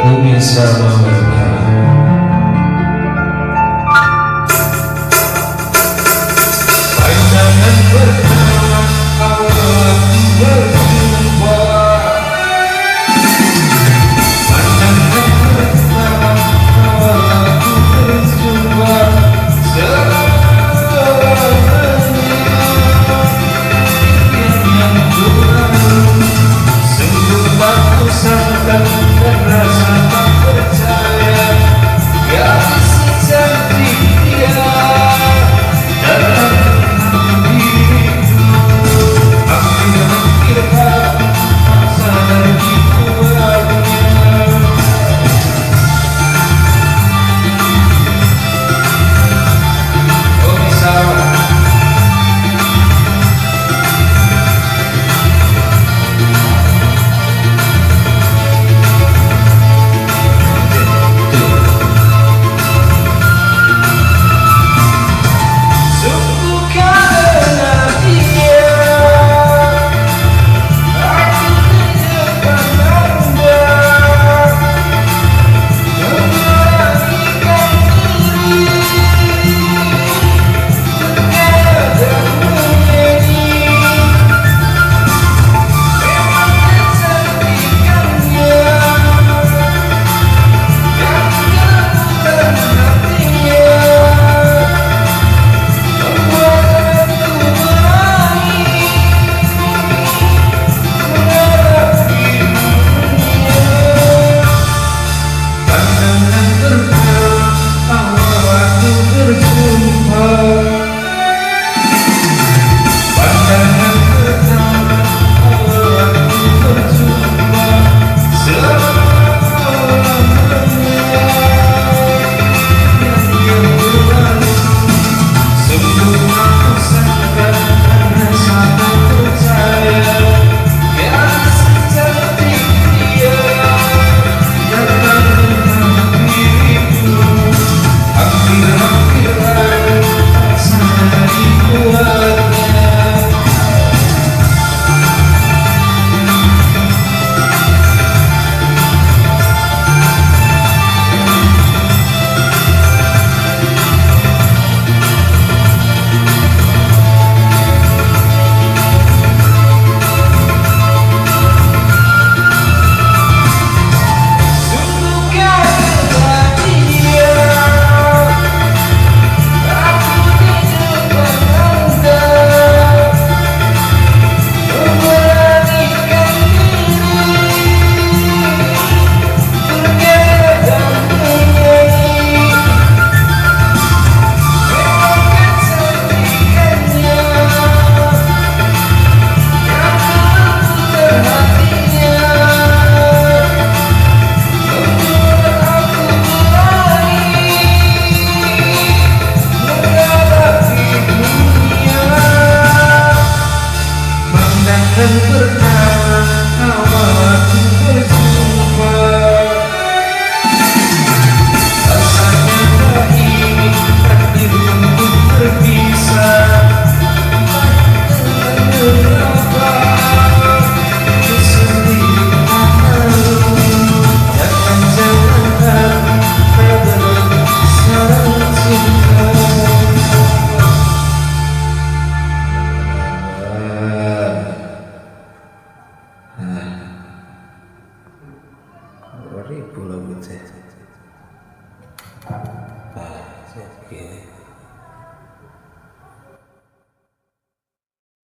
Ku bisa memberikan pandangan pertama awal aku berjumpa. Pandangan pertama awal aku berjumpa. Yang kurang sungguh tak kusangka dan rasa tak percaya gadis secantik dia dalam diriku. Hampir-hampir aku tak sadar itu bahagia. Oh misalnya pandangan pertama awal aku berjumpa. Rasanya tak ingin takdir untuk berpisah. Mengapa ku sendiri tak tahu. Jangan-jangan tak bersarang cinta. Ribu lagu teh. Ah, oke.